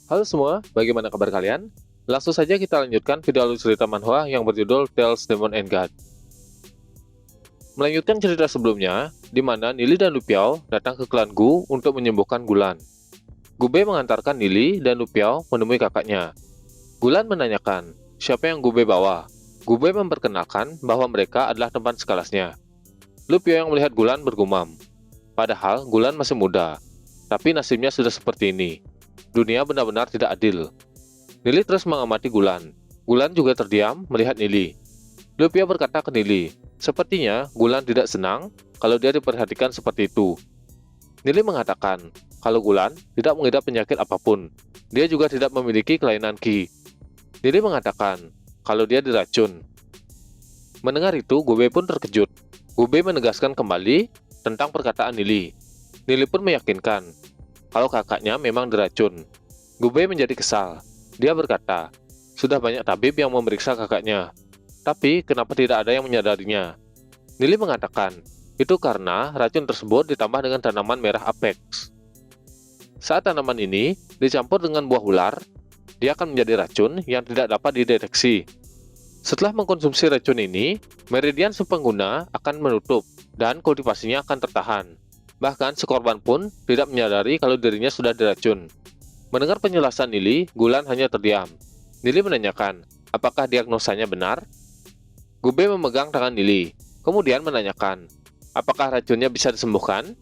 Halo semua, bagaimana kabar kalian? Langsung saja kita lanjutkan video alur cerita manhwa yang berjudul Tales Demon and God. Melanjutkan cerita sebelumnya, di mana Nili dan Lupiao datang ke klan Gu untuk menyembuhkan Gulan. Gube mengantarkan Nili dan Lupiao menemui kakaknya. Gulan menanyakan, siapa yang Gube bawa? Gube memperkenalkan bahwa mereka adalah teman sekelasnya. Lupiao yang melihat Gulan bergumam, padahal Gulan masih muda, tapi nasibnya sudah seperti ini. Dunia benar-benar tidak adil. Nili terus mengamati Gulan. Gulan juga terdiam melihat Nili. Lupiao berkata ke Nili, sepertinya Gulan tidak senang kalau dia diperhatikan seperti itu. Nili mengatakan, kalau Gulan tidak mengidap penyakit apapun. Dia juga tidak memiliki kelainan Qi. Nili mengatakan, kalau dia diracun. Mendengar itu, Gube pun terkejut. Gube menegaskan kembali tentang perkataan Nili. Nili pun meyakinkan kalau kakaknya memang diracun. Gube menjadi kesal. Dia berkata, sudah banyak tabib yang memeriksa kakaknya, tapi kenapa tidak ada yang menyadarinya? Nili mengatakan, itu karena racun tersebut ditambah dengan tanaman merah apex. Saat tanaman ini dicampur dengan buah ular, dia akan menjadi racun yang tidak dapat dideteksi. Setelah mengkonsumsi racun ini, meridian si pengguna akan menutup dan kultivasinya akan tertahan. Bahkan si korban pun tidak menyadari kalau dirinya sudah diracun. Mendengar penjelasan Nili, Gulan hanya terdiam. Nili menanyakan, apakah diagnosanya benar? Gube memegang tangan Nili, kemudian menanyakan, apakah racunnya bisa disembuhkan?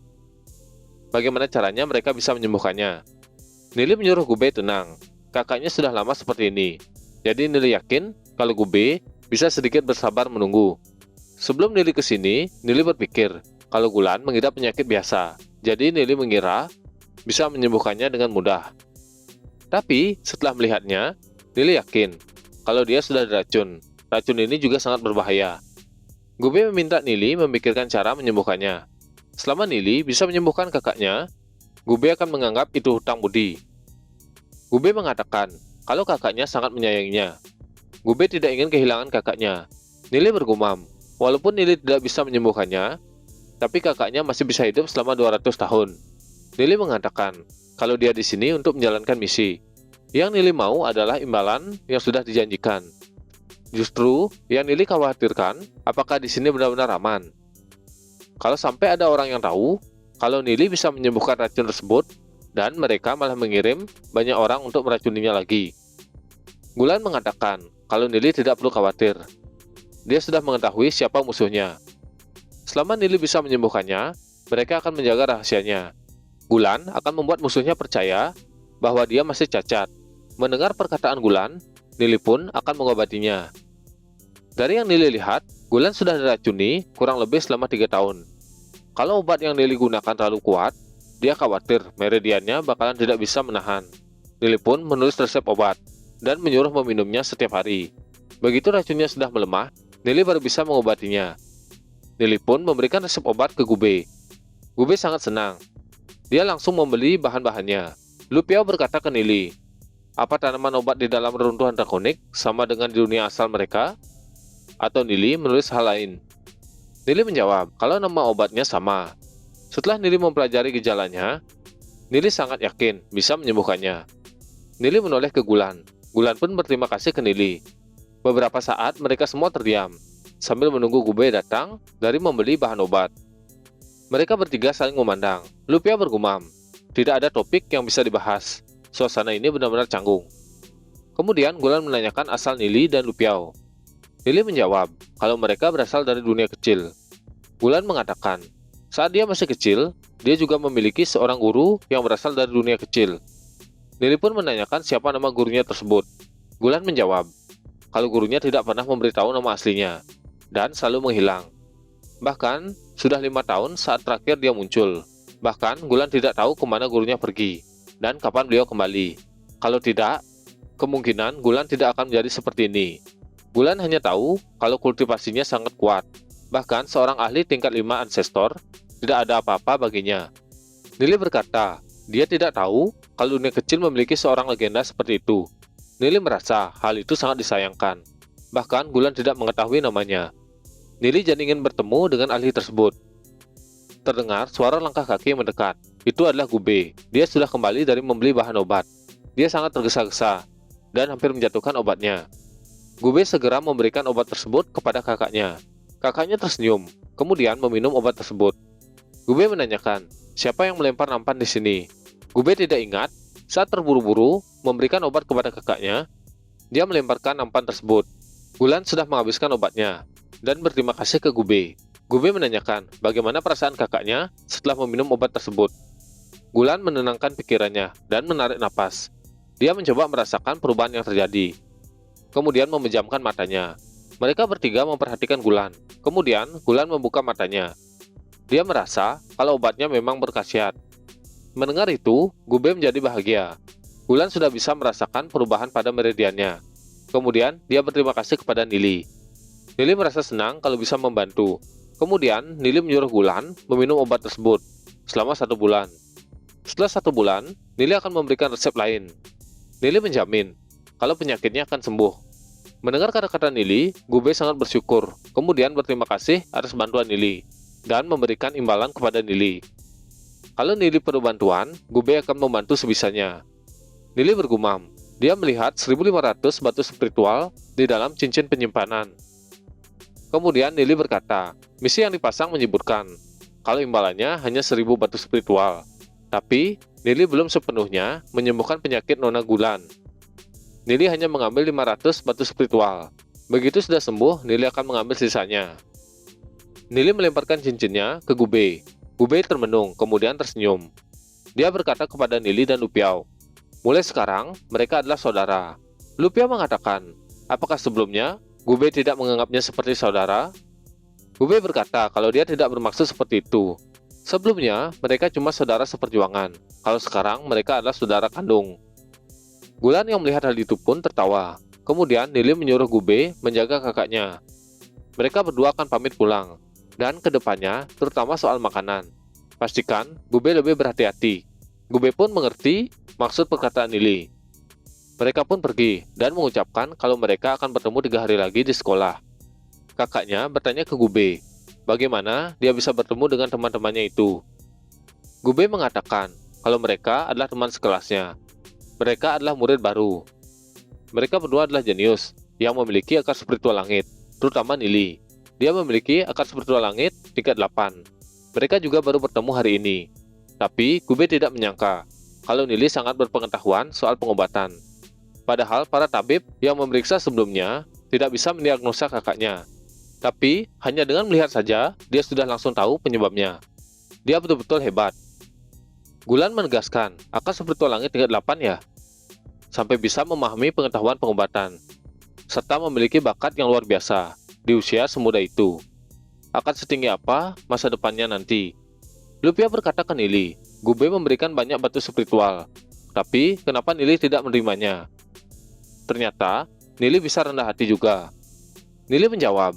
Bagaimana caranya mereka bisa menyembuhkannya? Nili menyuruh Gube tenang, kakaknya sudah lama seperti ini. Jadi Nili yakin kalau Gube bisa sedikit bersabar menunggu. Sebelum Nili kesini, Nili berpikir kalau Gulan mengidap penyakit biasa, jadi Nili mengira bisa menyembuhkannya dengan mudah. Tapi setelah melihatnya, Nili yakin kalau dia sudah diracun. Racun ini juga sangat berbahaya. Gube meminta Nili memikirkan cara menyembuhkannya. Selama Nili bisa menyembuhkan kakaknya, Gube akan menganggap itu hutang budi. Gube mengatakan kalau kakaknya sangat menyayanginya. Gube tidak ingin kehilangan kakaknya. Nili bergumam, walaupun Nili tidak bisa menyembuhkannya, tapi kakaknya masih bisa hidup selama 200 tahun. Nili mengatakan kalau dia di sini untuk menjalankan misi. Yang Nili mau adalah imbalan yang sudah dijanjikan. Justru yang Nili khawatirkan, apakah di sini benar-benar aman? Kalau sampai ada orang yang tahu kalau Nili bisa menyembuhkan racun tersebut, dan mereka malah mengirim banyak orang untuk meracuninya lagi. Gulan mengatakan kalau Nili tidak perlu khawatir. Dia sudah mengetahui siapa musuhnya. Selama Nili bisa menyembuhkannya, mereka akan menjaga rahasianya. Gulan akan membuat musuhnya percaya bahwa dia masih cacat. Mendengar perkataan Gulan, Nili pun akan mengobatinya. Dari yang Nili lihat, Gulan sudah diracuni kurang lebih selama 3 tahun. Kalau obat yang Nili gunakan terlalu kuat, dia khawatir meridiannya bakalan tidak bisa menahan. Nili pun menulis resep obat dan menyuruh meminumnya setiap hari. Begitu racunnya sudah melemah, Nili baru bisa mengobatinya. Nili pun memberikan resep obat ke Gube. Gube sangat senang. Dia langsung membeli bahan-bahannya. Lupiao berkata ke Nili, apa tanaman obat di dalam reruntuhan drakonik sama dengan di dunia asal mereka? Atau Nili menulis hal lain? Nili menjawab, kalau nama obatnya sama. Setelah Nili mempelajari gejalanya, Nili sangat yakin bisa menyembuhkannya. Nili menoleh ke Gulan. Gulan pun berterima kasih ke Nili. Beberapa saat mereka semua terdiam, sambil menunggu Gube datang dari membeli bahan obat. Mereka bertiga saling memandang. Lupiao bergumam, tidak ada topik yang bisa dibahas. Suasana ini benar-benar canggung. Kemudian Gulan menanyakan asal Nili dan Lupiao. Nili menjawab kalau mereka berasal dari dunia kecil. Gulan mengatakan, saat dia masih kecil, dia juga memiliki seorang guru yang berasal dari dunia kecil. Nili pun menanyakan siapa nama gurunya tersebut. Gulan menjawab, kalau gurunya tidak pernah memberitahu nama aslinya, dan selalu menghilang. Bahkan, sudah 5 tahun saat terakhir dia muncul. Bahkan, Gulan tidak tahu kemana gurunya pergi, dan kapan beliau kembali. Kalau tidak, kemungkinan Gulan tidak akan menjadi seperti ini. Gulan hanya tahu kalau kultivasinya sangat kuat. Bahkan, seorang ahli tingkat 5 ancestor tidak ada apa-apa baginya. Nili berkata, dia tidak tahu kalau dunia kecil memiliki seorang legenda seperti itu. Nili merasa hal itu sangat disayangkan. Bahkan, Gulan tidak mengetahui namanya. Nili jadi ingin bertemu dengan ahli tersebut. Terdengar suara langkah kaki yang mendekat. Itu adalah Gube. Dia sudah kembali dari membeli bahan obat. dia sangat tergesa-gesa dan hampir menjatuhkan obatnya. Gube segera memberikan obat tersebut kepada kakaknya. Kakaknya tersenyum, kemudian meminum obat tersebut. Gube menanyakan, siapa yang melempar nampan di sini? Gube tidak ingat, saat terburu-buru memberikan obat kepada kakaknya, dia melemparkan nampan tersebut. Gulan sudah menghabiskan obatnya dan berterima kasih ke Gube. Gube menanyakan bagaimana perasaan kakaknya setelah meminum obat tersebut. Gulan menenangkan pikirannya dan menarik napas. Dia mencoba merasakan perubahan yang terjadi. Kemudian memejamkan matanya. Mereka bertiga memperhatikan Gulan. Kemudian Gulan membuka matanya. Dia merasa kalau obatnya memang berkhasiat. Mendengar itu, Gube menjadi bahagia. Gulan sudah bisa merasakan perubahan pada meridiannya. Kemudian dia berterima kasih kepada Nili. Nili merasa senang kalau bisa membantu. Kemudian Nili menyuruh Gulan meminum obat tersebut selama 1 bulan. Setelah 1 bulan, Nili akan memberikan resep lain. Nili menjamin kalau penyakitnya akan sembuh. Mendengar kata-kata Nili, Gube sangat bersyukur, kemudian berterima kasih atas bantuan Nili, dan memberikan imbalan kepada Nili. Kalau Nili perlu bantuan, Gube akan membantu sebisanya. Nili bergumam, dia melihat 1.500 batu spiritual di dalam cincin penyimpanan. Kemudian Nili berkata, misi yang dipasang menyebutkan kalau imbalannya hanya 1.000 batu spiritual. Tapi, Nili belum sepenuhnya menyembuhkan penyakit Nona Gulan. Nili hanya mengambil 500 batu spiritual. Begitu sudah sembuh, Nili akan mengambil sisanya. Nili melemparkan cincinnya ke Gube. Gube termenung, kemudian tersenyum. Dia berkata kepada Nili dan Lupiao, mulai sekarang, mereka adalah saudara. Lupiao mengatakan, apakah sebelumnya Gube tidak menganggapnya seperti saudara? Gube berkata kalau dia tidak bermaksud seperti itu. Sebelumnya, mereka cuma saudara seperjuangan. Kalau sekarang, mereka adalah saudara kandung. Gulan yang melihat hal itu pun tertawa. Kemudian, Nili menyuruh Gube menjaga kakaknya. Mereka berdua akan pamit pulang. Dan kedepannya, terutama soal makanan. Pastikan, Gube lebih berhati-hati. Gube pun mengerti maksud perkataan Nili. Mereka pun pergi dan mengucapkan kalau mereka akan bertemu 3 hari lagi di sekolah. Kakaknya bertanya ke Gube, bagaimana dia bisa bertemu dengan teman-temannya itu. Gube mengatakan kalau mereka adalah teman sekelasnya. Mereka adalah murid baru. Mereka berdua adalah jenius yang memiliki akar spiritual langit, terutama Nili. Dia memiliki akar spiritual langit tingkat 8. Mereka juga baru bertemu hari ini. Tapi Gube tidak menyangka kalau Nili sangat berpengetahuan soal pengobatan. Padahal para tabib yang memeriksa sebelumnya tidak bisa mendiagnosa kakaknya. Tapi, hanya dengan melihat saja, dia sudah langsung tahu penyebabnya. Dia betul-betul hebat. Gulan menegaskan, akar spiritual langit tingkat 8 ya? Sampai bisa memahami pengetahuan pengobatan, serta memiliki bakat yang luar biasa di usia semuda itu. Akan setinggi apa masa depannya nanti? Lupiao berkata ke Nili, Gube memberikan banyak batu spiritual, tapi kenapa Nili tidak menerimanya? Ternyata, Nili bisa rendah hati juga. Nili menjawab,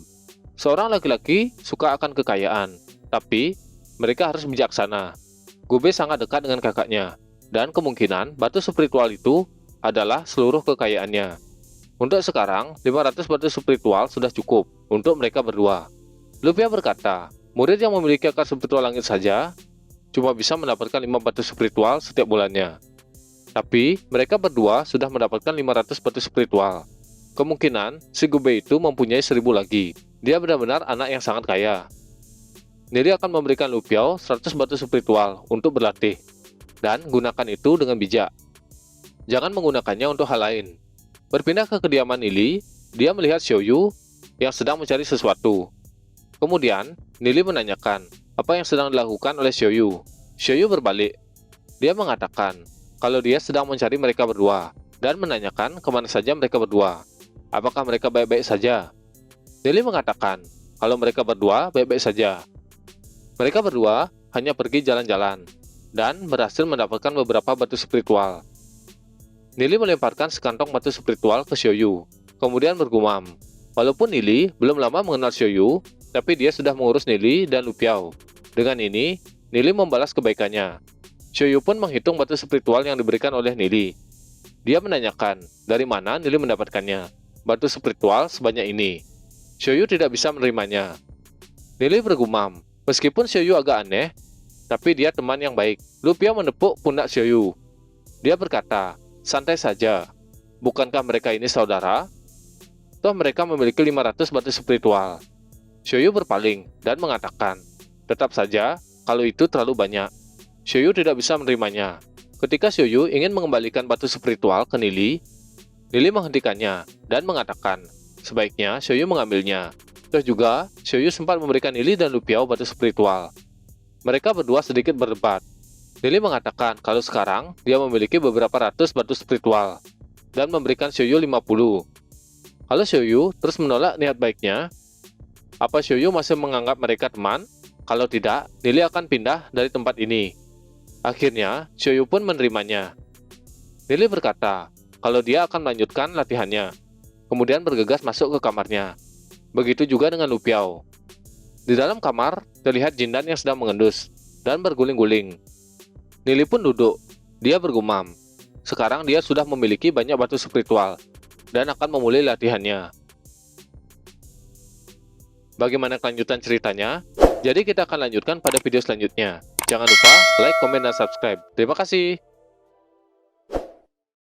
seorang laki-laki suka akan kekayaan, tapi mereka harus bijaksana. Gube sangat dekat dengan kakaknya, dan kemungkinan batu spiritual itu adalah seluruh kekayaannya. Untuk sekarang, 500 batu spiritual sudah cukup untuk mereka berdua. Lupiao berkata, murid yang memiliki akar spiritual langit saja cuma bisa mendapatkan 5 batu spiritual setiap bulannya. Tapi, mereka berdua sudah mendapatkan 500 batu spiritual. Kemungkinan, si Gube itu mempunyai 1.000 lagi. Dia benar-benar anak yang sangat kaya. Nili akan memberikan Lupiao 100 batu spiritual untuk berlatih. Dan gunakan itu dengan bijak. Jangan menggunakannya untuk hal lain. Berpindah ke kediaman Nili, dia melihat Xiaoyu yang sedang mencari sesuatu. Kemudian, Nili menanyakan apa yang sedang dilakukan oleh Xiaoyu. Xiaoyu berbalik. Dia mengatakan kalau dia sedang mencari mereka berdua dan menanyakan kemana saja mereka berdua. Apakah mereka baik-baik saja? Nili mengatakan kalau mereka berdua baik-baik saja. Mereka berdua hanya pergi jalan-jalan dan berhasil mendapatkan beberapa batu spiritual. Nili melemparkan sekantong batu spiritual ke Xiaoyu, kemudian bergumam. Walaupun Nili belum lama mengenal Xiaoyu, tapi dia sudah mengurus Nili dan Lupiao. Dengan ini, Nili membalas kebaikannya. Xiaoyu pun menghitung batu spiritual yang diberikan oleh Nili. Dia menanyakan dari mana Nili mendapatkannya. Batu spiritual sebanyak ini. Xiaoyu tidak bisa menerimanya. Nili bergumam, meskipun Xiaoyu agak aneh, tapi dia teman yang baik. Lupiao menepuk pundak Xiaoyu. Dia berkata, Santai saja. Bukankah mereka ini saudara? Toh mereka memiliki 500 batu spiritual. Xiaoyu berpaling dan mengatakan, tetap saja, kalau itu terlalu banyak. Xiaoyu tidak bisa menerimanya. Ketika Xiaoyu ingin mengembalikan batu spiritual ke Nili, Nili menghentikannya dan mengatakan, sebaiknya Xiaoyu mengambilnya. Toh juga, Xiaoyu sempat memberikan Nili dan Lu Piao batu spiritual. Mereka berdua sedikit berdebat. Nili mengatakan kalau sekarang dia memiliki beberapa ratus batu spiritual dan memberikan Xiaoyu 50. Kalau Xiaoyu terus menolak niat baiknya, apa Xiaoyu masih menganggap mereka teman? Kalau tidak, Nili akan pindah dari tempat ini. Akhirnya, Xiaoyu pun menerimanya. Nili berkata kalau dia akan melanjutkan latihannya, kemudian bergegas masuk ke kamarnya. Begitu juga dengan Lu Piao. Di dalam kamar, terlihat Jindan yang sedang mengendus dan berguling-guling. Nili pun duduk. Dia bergumam. Sekarang dia sudah memiliki banyak batu spiritual dan akan memulai latihannya. Bagaimana kelanjutan ceritanya? Jadi kita akan lanjutkan pada video selanjutnya. Jangan lupa like, komen, dan subscribe. Terima kasih.